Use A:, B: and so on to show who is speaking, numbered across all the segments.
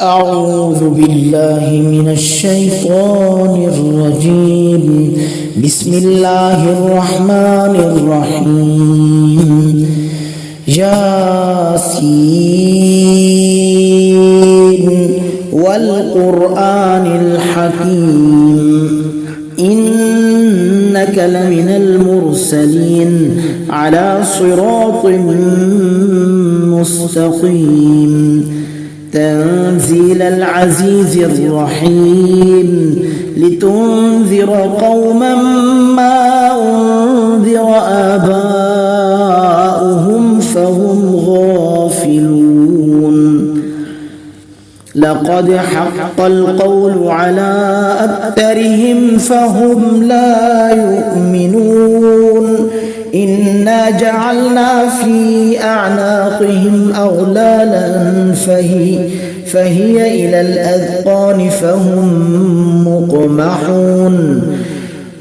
A: أعوذ بالله من الشيطان الرجيم. بسم الله الرحمن الرحيم. ياسين والقرآن الحكيم إنك لمن المرسلين على صراط مستقيم تنزيل العزيز الرحيم لتنذر قوما ما أنذر آباؤهم فهم غافلون. لقد حق القول على أكثرهم فهم لا يؤمنون. إنا جعلنا في أعناقهم أغلالا فهي إلى الأذقان فهم مقمحون.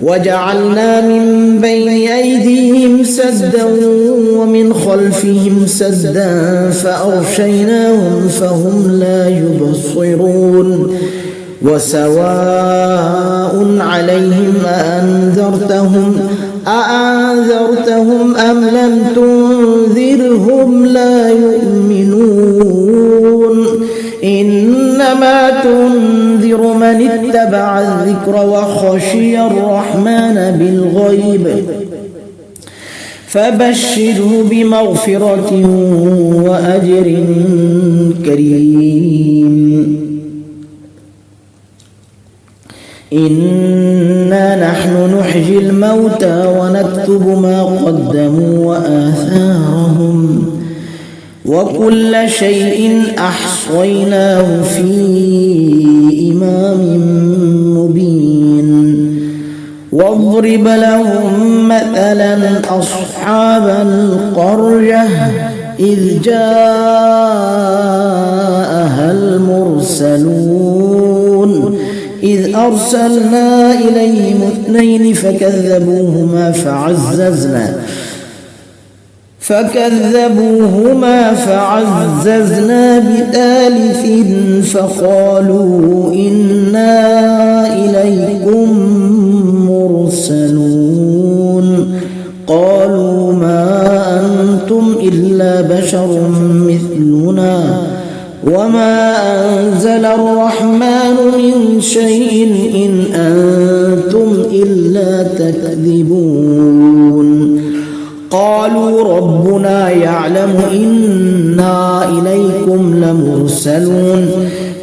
A: وجعلنا من بين أيديهم سدا ومن خلفهم سدا فأغشيناهم فهم لا يبصرون. وسواء عليهم أأنذرتهم أم لم تنذرهم لا يؤمنون. إنما تنذر من اتبع الذكر وخشي الرحمن بالغيب فبشره بمغفرة وأجر كريم. إنا نحن نحيي الموتى ونكتب ما قدموا وآثارهم وكل شيء أحصيناه في إمام مبين. واضرب لهم مثلا أصحاب القرية إذ جاءها المرسلون إذ أرسلنا إليهم اثنين فكذبوهما فعززنا بثالث فقالوا إنا إليكم مرسلون. قالوا ما أنتم إلا بشر مثلنا وما أنزل الرحمن من شيء إن أنتم إلا تكذبون. قالوا ربنا يعلم إنا إليكم لمرسلون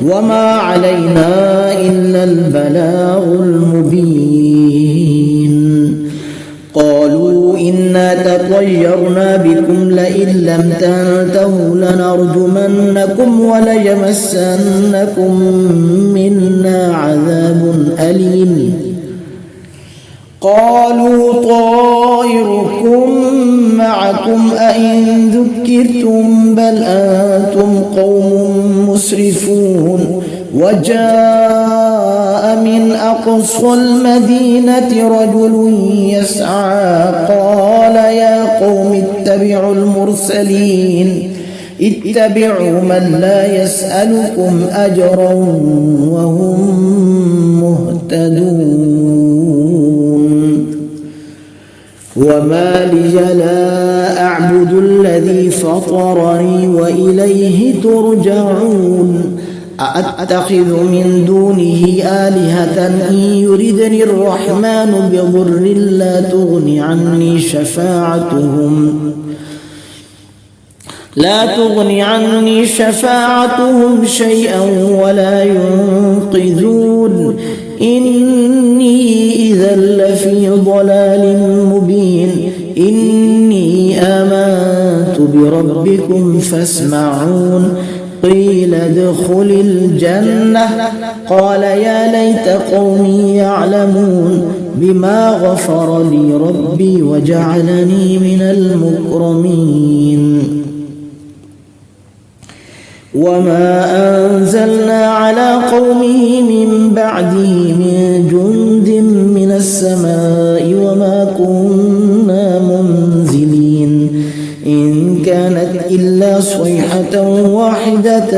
A: وما علينا إلا البلاغ المبين. قالوا إنا تطيرنا بكم لئن لم تنتهوا لنرجمنكم وليمسنكم منا عذاب أليم. قالوا طائركم معكم أئن ذكرتم بل أنتم قوم مسرفون. وجاء من أقصى المدينة رجل يسعى قال يا قوم اتبعوا المرسلين اتبعوا من لا يسألكم أجرا وهم مهتدون. وما لي لا أعبد الذي فطرني وإليه ترجعون. أأتخذ من دونه آلهة إن يردني الرحمن بضر لا تغني عني شفاعتهم شيئا ولا ينقذون. إني إذا لفي ضلال مبين. إني آمنت بربكم فاسمعون. قيل ادخل الجنة قال يا ليت قومي يعلمون بما غفر لي ربي وجعلني من المكرمين. وما أنزلنا على قومه من بعده من جند من السماء وما كنا منزلين. إن كانت إلا صيحة واحدة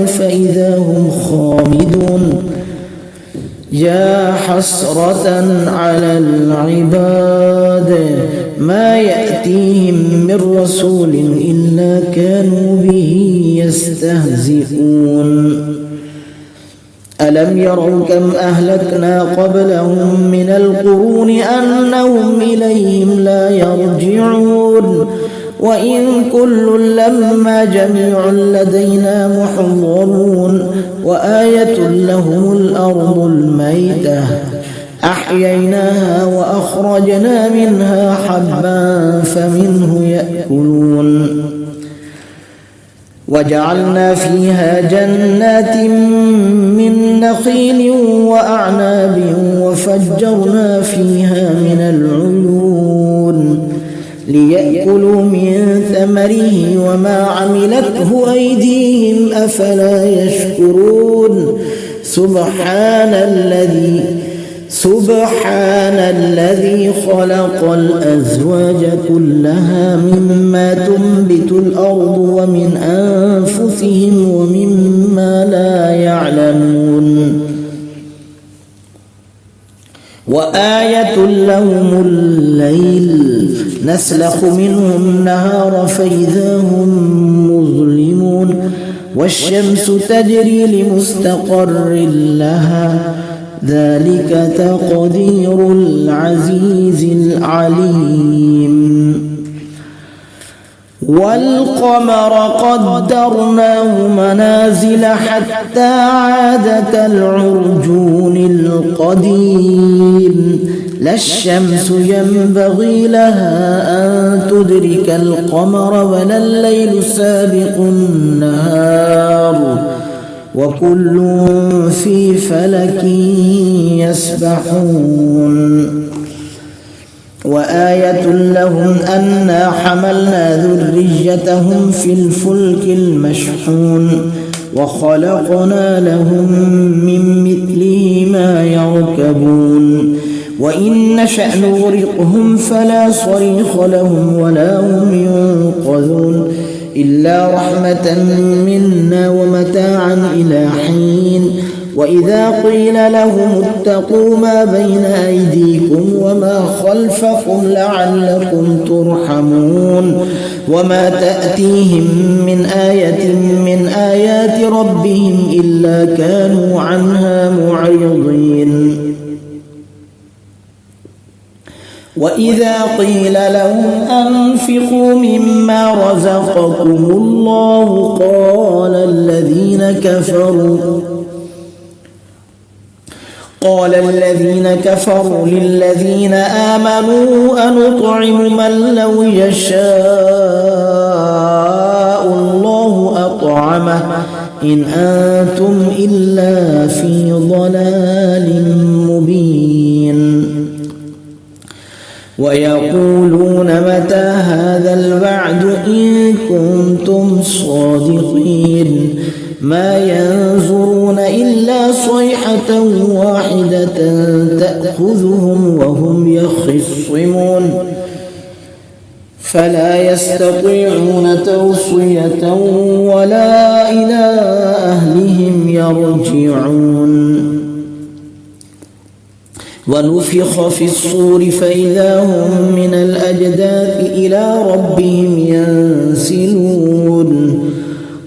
A: فإذا هم خامدون يا حسرة على العباد ما يأتيهم من رسول إلا كانوا به يستهزئون ألم يروا كم أهلكنا قبلهم من القرون أنهم إليهم لا يرجعون وإن كل لما جميع لدينا محضرون وآية لهم الأرض الميتة أحييناها وأخرجنا منها حبا فمنه يأكلون وجعلنا فيها جنات من نخيل وأعناب وفجرنا فيها من العيون ليأكلوا من ثمره وما عملته أيديهم أفلا يشكرون سبحان الذي خلق الأزواج كلها مما تنبت الأرض ومن أنفسهم ومما لا يعلمون وآية لهم الليل نسلخ منه النهار فإذا هم مظلمون والشمس تجري لمستقر لها ذلك تقدير العزيز العليم والقمر قدرناه منازل حتى عاد كالعرجون القديم لا الشمس ينبغي لها أن تدرك القمر ولا الليل سابق النهار وكل في فلك يسبحون وآية لهم أنا حملنا ذريتهم في الفلك المشحون وخلقنا لهم من مثله ما يركبون وإن نشأ نغرقهم فلا صريخ لهم ولا هم ينقذون إلا رحمة منا ومتاعا إلى حين وإذا قيل لهم اتقوا ما بين أيديكم وما خلفكم لعلكم ترحمون وما تأتيهم من آية من آيات ربهم إلا كانوا عنها معرضين وإذا قيل لهم أنفقوا مما رزقكم الله قال الذين كفروا للذين آمنوا أنطعم من لو يشاء الله أطعمه إن أنتم إلا في ضلال مبين ويقولون متى هذا الوعد إن كنتم صادقين ما ينظرون إلا صيحة واحدة تأخذهم وهم يخصمون فلا يستطيعون توصية ولا إلى أهلهم يرجعون ونفخ في الصور فإذا هم من الأجداث إلى ربهم ينسلون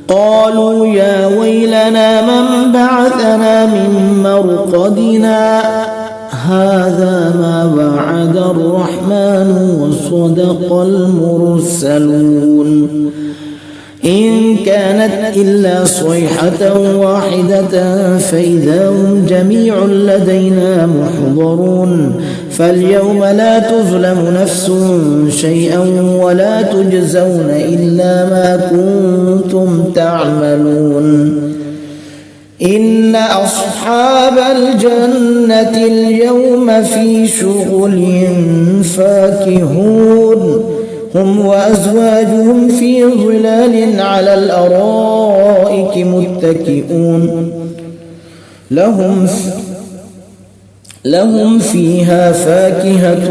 A: قالوا يا ويلنا من بعثنا من مرقدنا هذا ما وعد الرحمن وصدق المرسلون إن كانت إلا صيحة واحدة فإذا هم جميع لدينا محضرون فاليوم لا تظلم نفس شيئا ولا تجزون إلا ما كنتم تعملون إن أصحاب الجنة اليوم في شغل فاكهون هم وأزواجهم في ظلال على الأرائك متكئون لهم فيها فاكهة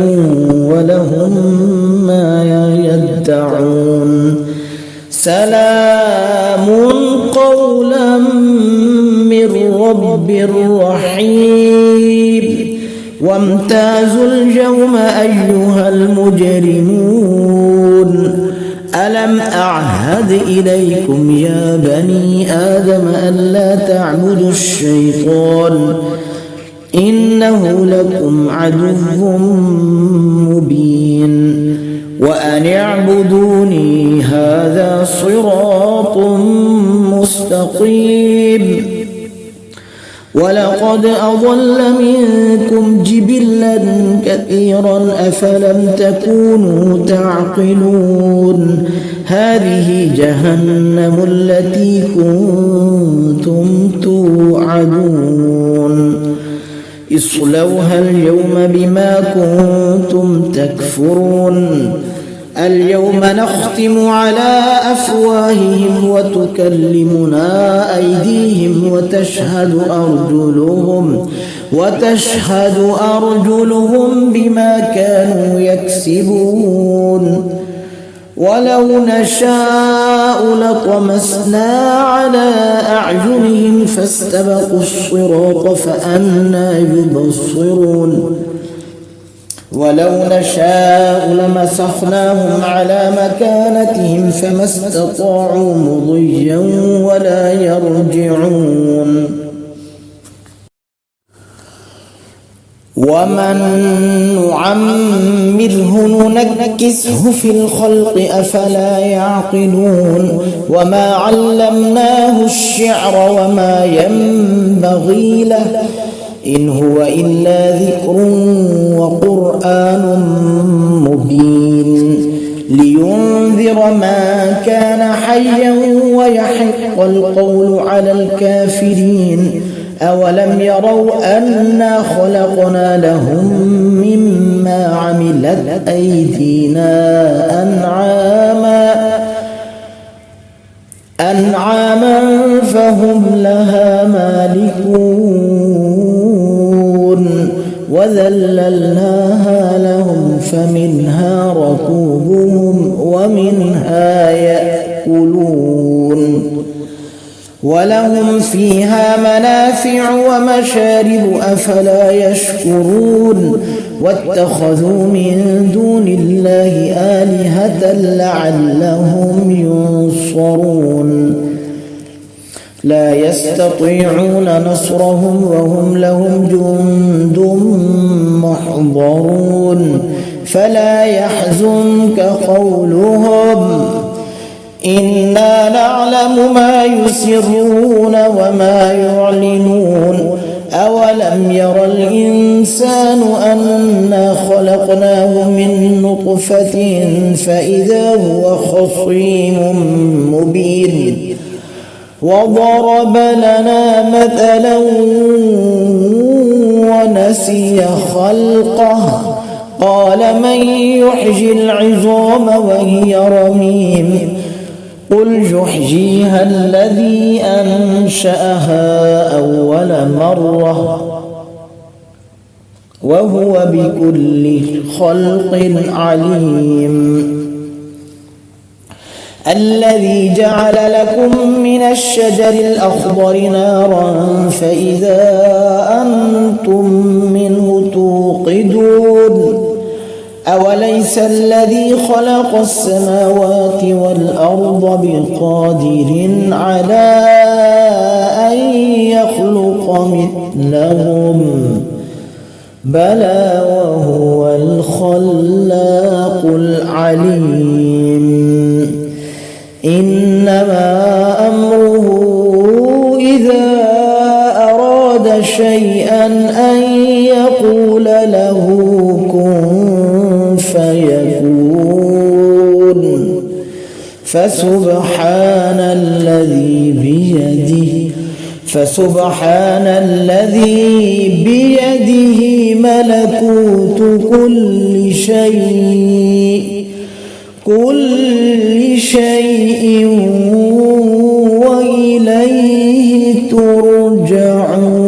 A: ولهم ما يدعون سلام قولا من رب رحيم وامتازوا اليوم أيها المجرمون ألم أعهد إليكم يا بني آدم ألا تعبدوا الشيطان إنه لكم عدو مبين وأن اعبدوني هذا صراط مستقيم ولقد أضل منكم جبلا كثيرا أفلم تكونوا تعقلون هذه جهنم التي كنتم توعدون اصلوها اليوم بما كنتم تكفرون اليوم نختم على أفواههم وتكلمنا أيديهم وتشهد أرجلهم بما كانوا يكسبون ولو نشاء لطمسنا على أعينهم فاستبقوا الصراط فأنى يبصرون ولو نشاء لمسخناهم على مكانتهم فما استطاعوا مضيا ولا يرجعون ومن نعمره ننكسه في الخلق أفلا يعقلون وما علمناه الشعر وما ينبغي له إن هو إلا ذكر وقرآن مبين لينذر من كان حيا ويحق القول على الكافرين أولم يروا أنا خلقنا لهم مما عملت أيدينا أنعاما فهم لها مالكون وذللناها لهم فمنها ركوبهم ومنها يأكلون ولهم فيها منافع ومشارب أفلا يشكرون واتخذوا من دون الله آلهة لعلهم ينصرون لا يستطيعون نصرهم وهم لهم جند محضرون فلا يحزنك قولهم إنا نعلم ما يسرون وما يعلنون أولم ير الإنسان أنا خلقناه من نطفة فإذا هو خصيم مبين وضرب لنا مثلا ونسي خلقه قال من يحيي العظام وهي رميم قل يحييها الذي أنشأها أول مرة وهو بكل خلق عليم الذي جعل لكم من الشجر الأخضر نارا فإذا أنتم منه توقدون أوليس الذي خلق السماوات والأرض بقادر على أن يخلق مثلهم بلى وهو الخلاق العليم إنما أمره إذا أراد شيئا أن يقول له كن فيكون فسبحان الذي بيده ملكوت كل شيء وإليه ترجعون.